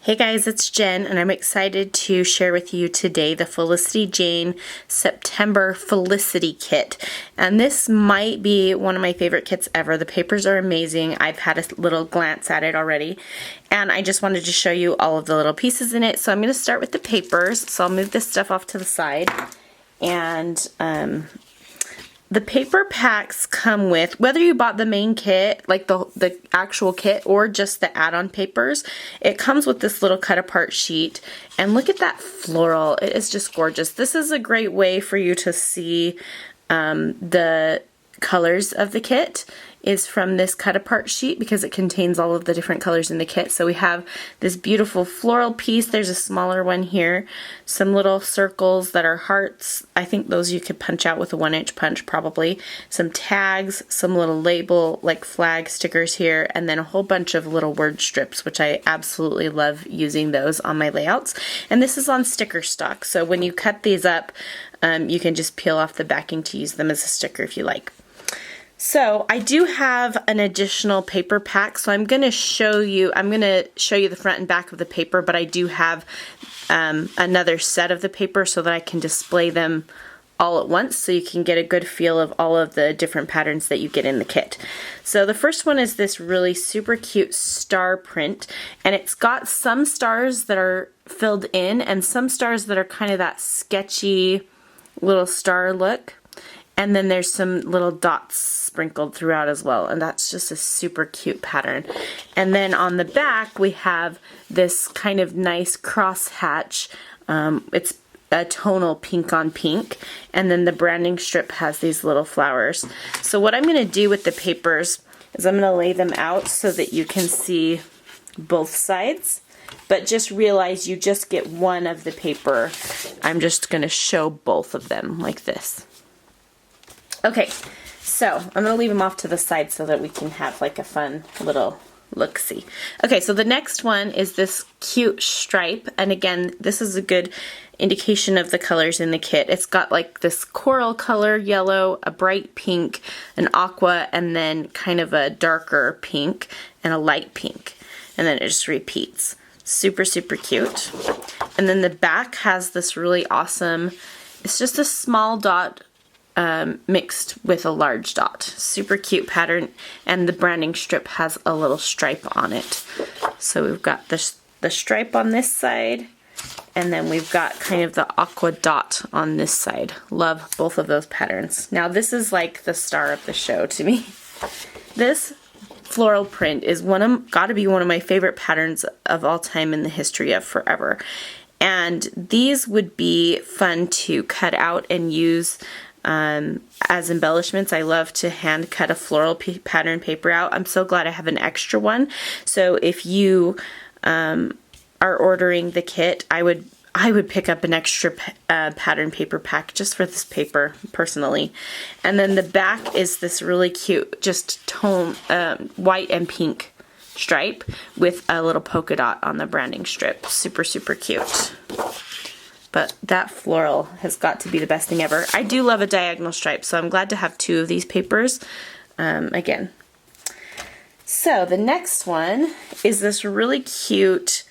Hey guys, it's Jen, and I'm excited to share with you today the Felicity Jane September Felicity kit. And this might be one of my favorite kits ever. The papers are amazing. I've had a little glance at it already, and I just wanted to show you all of the little pieces in it. So I'm going to start with the papers. So I'll move this stuff off to the side. And the paper packs come with, whether you bought the main kit, like the actual kit, or just the add-on papers, it comes with this little cut-apart sheet. And look at that floral. It is just gorgeous. This is a great way for you to see the colors of the kit is from this cut-apart sheet because it contains all of the different colors in the kit. So we have this beautiful floral piece. There's a smaller one here. Some little circles that are hearts. I think those you could punch out with a 1-inch punch probably. Some tags, some little label like flag stickers here, and then a whole bunch of little word strips, which I absolutely love using those on my layouts. And this is on sticker stock. So when you cut these up, you can just peel off the backing to use them as a sticker if you like. So I do have an additional paper pack, so I'm going to show you the front and back of the paper, but I do have another set of the paper so that I can display them all at once so you can get a good feel of all of the different patterns that you get in the kit. So the first one is this really super cute star print, and it's got some stars that are filled in and some stars that are kind of that sketchy little star look. And then there's some little dots sprinkled throughout as well, and that's just a super cute pattern. And then on the back we have this kind of nice cross hatch. It's a tonal pink on pink, and then the branding strip has these little flowers. So what I'm going to do with the papers is I'm going to lay them out so that you can see both sides. But just realize you just get one of the paper. I'm just going to show both of them like this. Okay, so I'm going to leave them off to the side so that we can have like a fun little look-see. Okay, so the next one is this cute stripe, and again, this is a good indication of the colors in the kit. It's got like this coral color, yellow, a bright pink, an aqua, and then kind of a darker pink and a light pink. And then it just repeats. Super, super cute. And then the back has this really awesome, it's just a small dot mixed with a large dot. Super cute pattern, and the branding strip has a little stripe on it. So we've got the stripe on this side, and then we've got kind of the aqua dot on this side. Love both of those patterns. Now this is like the star of the show to me. This floral print is gotta be one of my favorite patterns of all time in the history of forever. And these would be fun to cut out and use as embellishments. I love to hand cut a floral pattern paper out. I'm so glad I have an extra one. So if you are ordering the kit, I would pick up an extra pattern paper pack just for this paper personally. And then the back is this really cute, just tone white and pink stripe with a little polka dot on the branding strip. Super, super cute. But that floral has got to be the best thing ever. I do love a diagonal stripe, so I'm glad to have two of these papers again. So the next one is this really cute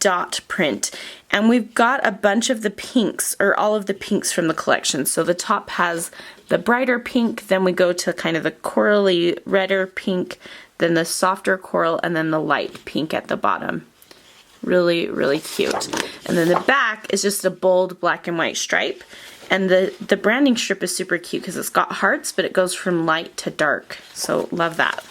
dot print, and we've got a bunch of the pinks, or all of the pinks from the collection. So the top has the brighter pink, then we go to kind of the corally redder pink, then the softer coral, and then the light pink at the bottom. Really, really cute. And then the back is just a bold black and white stripe. And the branding strip is super cute because it's got hearts, but it goes from light to dark. So love that.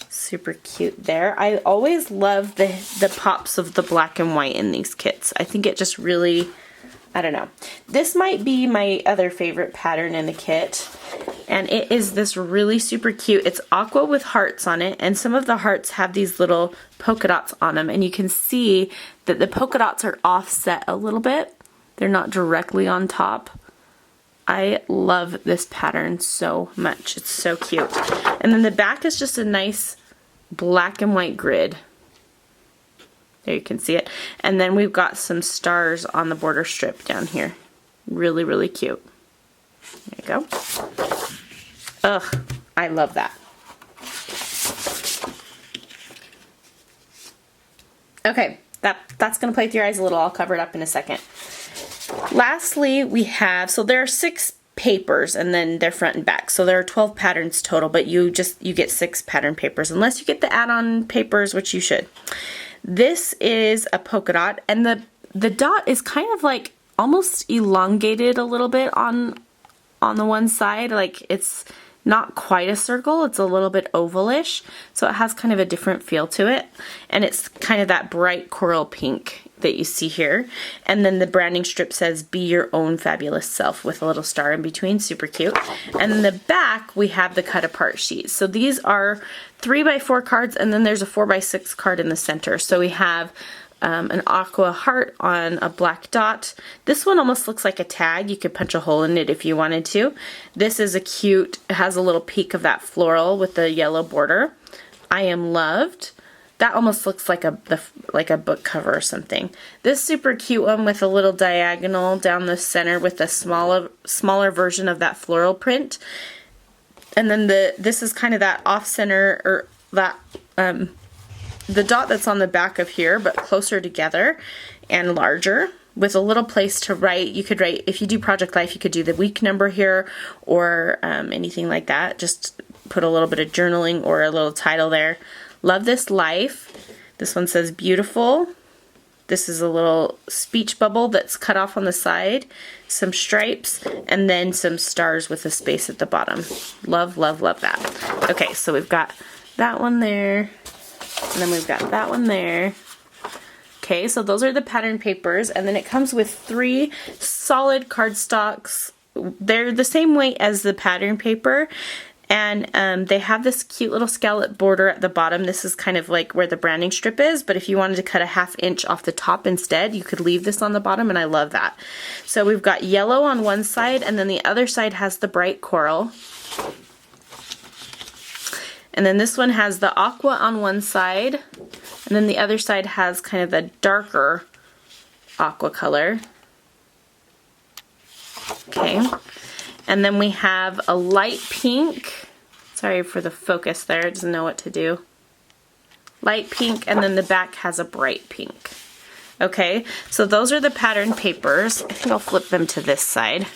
Super cute there. I always love the pops of the black and white in these kits. I think it just really, I don't know. This might be my other favorite pattern in the kit. And it is this really super cute, it's aqua with hearts on it, and some of the hearts have these little polka dots on them, and you can see that the polka dots are offset a little bit. They're not directly on top. I love this pattern so much. It's so cute. And then the back is just a nice black and white grid. There you can see it. And then we've got some stars on the border strip down here. Really, really cute. There you go. Ugh, I love that. Okay, that's gonna play with your eyes a little. I'll cover it up in a second. Lastly, we have, so there are 6 papers and then they're front and back. So there are 12 patterns total, but you get 6 pattern papers unless you get the add-on papers, which you should. This is a polka dot, and the dot is kind of like almost elongated a little bit on the one side. Like it's not quite a circle, it's a little bit ovalish, so it has kind of a different feel to it, and it's kind of that bright coral pink that you see here. And then the branding strip says be your own fabulous self with a little star in between, super cute. And in the back we have the cut apart sheets. So these are 3x4 cards, and then there's a 4x6 card in the center. So we have an aqua heart on a black dot. This one almost looks like a tag. You could punch a hole in it if you wanted to. This is a cute, it has a little peek of that floral with the yellow border. I am loved. That almost looks like a book cover or something. This super cute one with a little diagonal down the center with a smaller version of that floral print. And then this is kind of that off center, or that the dot that's on the back of here, but closer together and larger with a little place to write. You could write, if you do Project Life, you could do the week number here or anything like that. Just put a little bit of journaling or a little title there. Love this life. This one says beautiful. This is a little speech bubble that's cut off on the side, some stripes, and then some stars with a space at the bottom. Love, love, love that. Okay, so we've got that one there. And then we've got that one there. Okay, so those are the pattern papers, and then it comes with 3 solid cardstocks. They're the same weight as the pattern paper, and they have this cute little scallop border at the bottom. This is kind of like where the branding strip is, but if you wanted to cut a 1/2 inch off the top instead, you could leave this on the bottom, and I love that. So we've got yellow on one side, and then the other side has the bright coral. And then this one has the aqua on one side, and then the other side has kind of the darker aqua color. Okay. And then we have a light pink. Sorry for the focus there, it doesn't know what to do. Light pink, and then the back has a bright pink. Okay, so those are the pattern papers. I think I'll flip them to this side.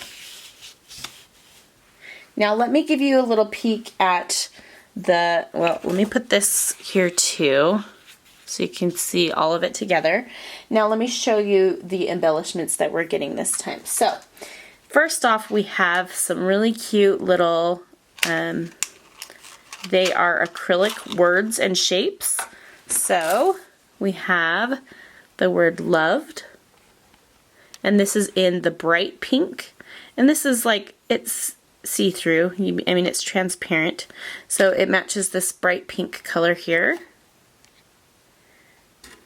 Now let me give you a little peek at well, let me put this here too, so you can see all of it together. Now let me show you the embellishments that we're getting this time. So, first off, we have some really cute little, they are acrylic words and shapes. So, we have the word loved, and this is in the bright pink, and this is like, it's see-through. I mean, it's transparent, so it matches this bright pink color here.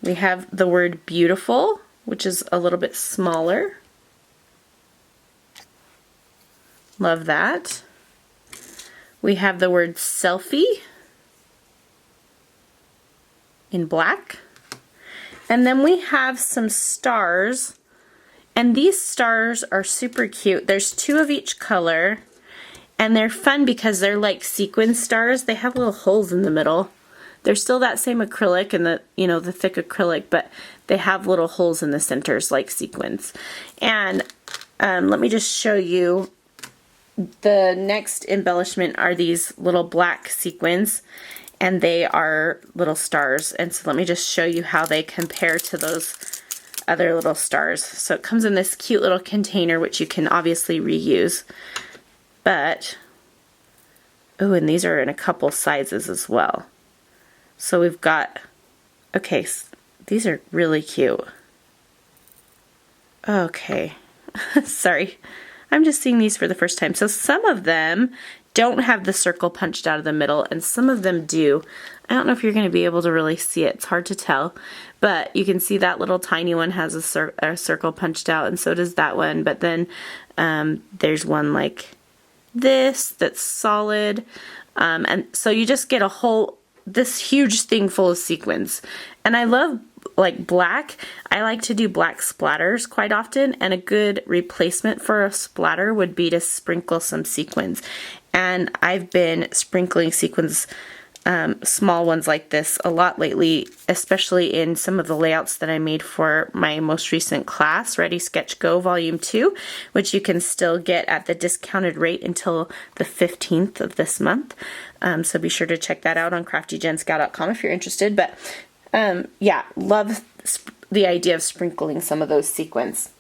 We have the word beautiful, which is a little bit smaller. Love that. We have the word selfie in black. And then we have some stars, and these stars are super cute. There's 2 of each color. And they're fun because they're like sequin stars. They have little holes in the middle. They're still that same acrylic and the thick acrylic, but they have little holes in the centers like sequins. And let me just show you. The next embellishment are these little black sequins, and they are little stars. And so let me just show you how they compare to those other little stars. So it comes in this cute little container, which you can obviously reuse. But, oh, and these are in a couple sizes as well. So we've got, okay, these are really cute. Okay, sorry, I'm just seeing these for the first time. So some of them don't have the circle punched out of the middle, and some of them do. I don't know if you're going to be able to really see it. It's hard to tell, but you can see that little tiny one has a circle punched out, and so does that one. But then there's one like this that's solid, and so you just get this huge thing full of sequins. And I love like black. I like to do black splatters quite often, and a good replacement for a splatter would be to sprinkle some sequins. And I've been sprinkling sequins small ones like this a lot lately, especially in some of the layouts that I made for my most recent class, Ready Sketch Go Volume 2, which you can still get at the discounted rate until the 15th of this month. So be sure to check that out on CraftyJenScout.com if you're interested. But yeah, love the idea of sprinkling some of those sequins.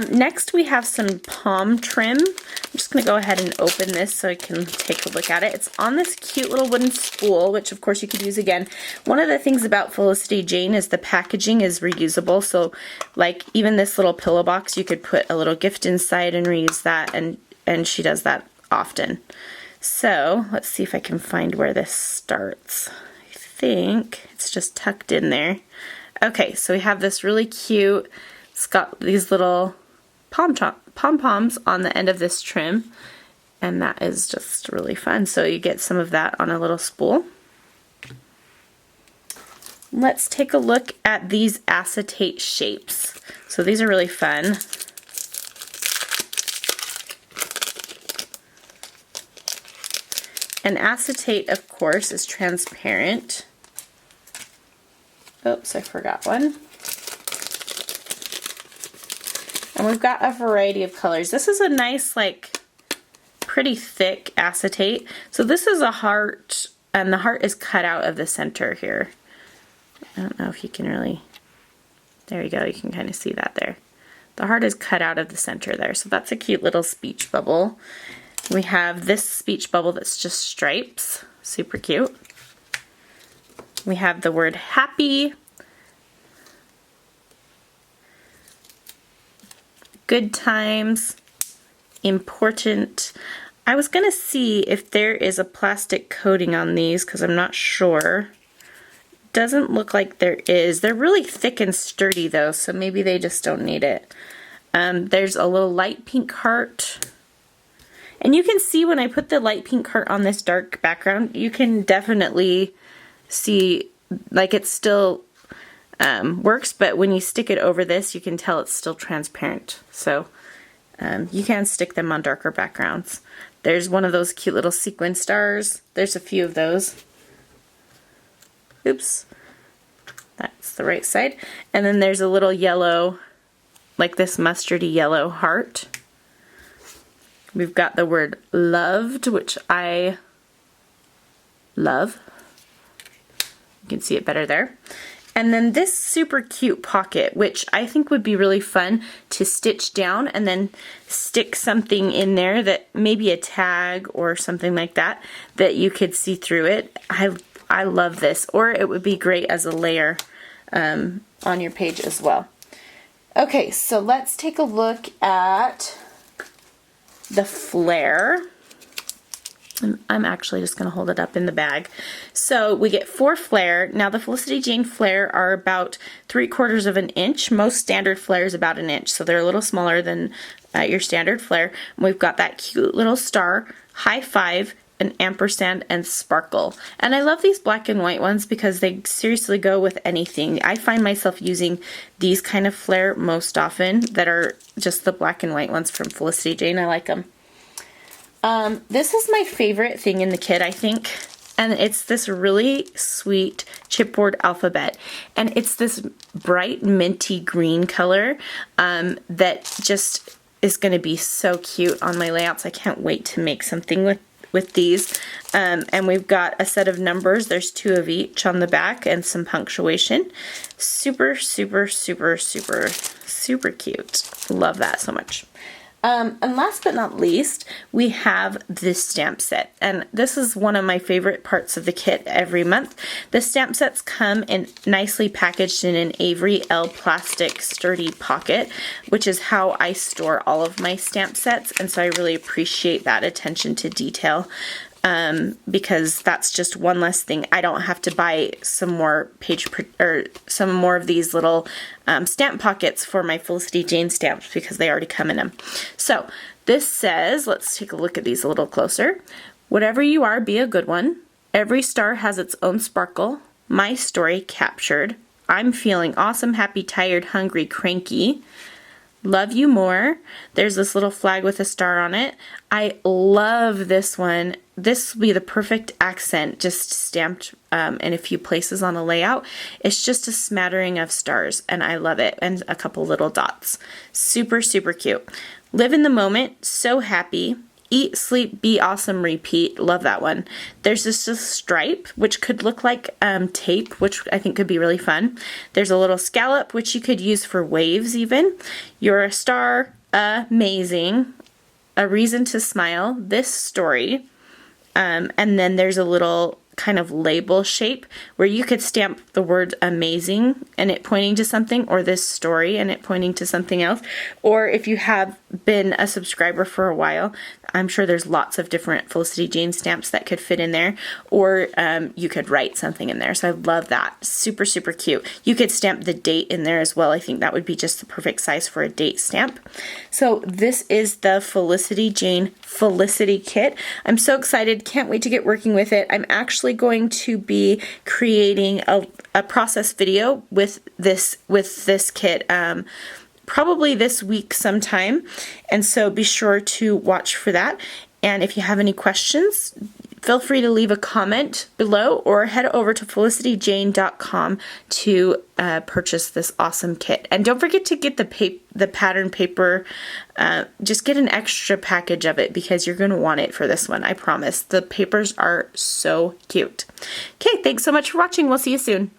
Next we have some palm trim. I'm just going to go ahead and open this so I can take a look at it. It's on this cute little wooden spool, which of course you could use again. One of the things about Felicity Jane is the packaging is reusable, so like even this little pillow box, you could put a little gift inside and reuse that, and she does that often. So let's see if I can find where this starts. I think it's just tucked in there. Okay, so we have this really cute, it's got these little pom-poms on the end of this trim, and that is just really fun. So you get some of that on a little spool. Let's take a look at these acetate shapes. So these are really fun. And acetate, of course, is transparent. Oops, I forgot one. And we've got a variety of colors. This is a nice, like, pretty thick acetate. So this is a heart, and the heart is cut out of the center here. I don't know if you can really, there you go, you can kind of see that there. The heart is cut out of the center there, so that's a cute little speech bubble. We have this speech bubble that's just stripes, super cute. We have the word happy, good times, important. I was gonna see if there is a plastic coating on these because I'm not sure. Doesn't look like there is. They're really thick and sturdy though, so maybe they just don't need it. There's a little light pink heart. And you can see when I put the light pink heart on this dark background, you can definitely see, like, it still works, but when you stick it over this, you can tell it's still transparent. So you can stick them on darker backgrounds. There's one of those cute little sequin stars. There's a few of those. Oops. That's the right side. And then there's a little yellow, like this mustardy yellow heart. We've got the word loved, which I love. You can see it better there. And then this super cute pocket, which I think would be really fun to stitch down and then stick something in there, that maybe a tag or something like that, that you could see through it. I love this, or it would be great as a layer on your page as well. Okay, so let's take a look at the flare. I'm actually just going to hold it up in the bag. So we get 4 flare. Now the Felicity Jane flare are about 3/4 of an inch. Most standard flare is about an inch, so they're a little smaller than your standard flare. And we've got that cute little star, high five, an ampersand, and sparkle. And I love these black and white ones because they seriously go with anything. I find myself using these kind of flare most often that are just the black and white ones from Felicity Jane. I like them. This is my favorite thing in the kit, I think, and it's this really sweet chipboard alphabet, and it's this bright minty green color that just is going to be so cute on my layouts. I can't wait to make something with these. And we've got a set of numbers. There's 2 of each on the back and some punctuation. Super, super, super, super, super cute. Love that so much. And last but not least, we have this stamp set. And this is one of my favorite parts of the kit every month. The stamp sets come in nicely packaged in an Avery L plastic sturdy pocket, which is how I store all of my stamp sets. And so I really appreciate that attention to detail. Because that's just one less thing. I don't have to buy some more some more of these little stamp pockets for my Felicity Jane stamps because they already come in them. So this says, let's take a look at these a little closer. Whatever you are, be a good one. Every star has its own sparkle. My story captured. I'm feeling awesome, happy, tired, hungry, cranky. Love You More. There's this little flag with a star on it. I love this one. This will be the perfect accent, just stamped in a few places on a layout. It's just a smattering of stars, and I love it, and a couple little dots. Super, super cute. Live in the Moment, So Happy. Eat, Sleep, Be Awesome, Repeat. Love that one. There's this stripe, which could look like tape, which I think could be really fun. There's a little scallop, which you could use for waves even. You're a Star, Amazing. A Reason to Smile, This Story. And then there's a little kind of label shape where you could stamp the word amazing and it pointing to something, or this story and it pointing to something else. Or if you have been a subscriber for a while, I'm sure there's lots of different Felicity Jane stamps that could fit in there, or you could write something in there. So I love that. Super, super cute. You could stamp the date in there as well. I think that would be just the perfect size for a date stamp. So this is the Felicity Jane Felicity kit. I'm so excited. Can't wait to get working with it. I'm actually going to be creating a process video with this kit probably this week sometime, and so be sure to watch for that. And if you have any questions, feel free to leave a comment below or head over to felicityjane.com to purchase this awesome kit. And don't forget to get the pattern paper. Just get an extra package of it because you're going to want it for this one, I promise. The papers are so cute. Okay, thanks so much for watching. We'll see you soon.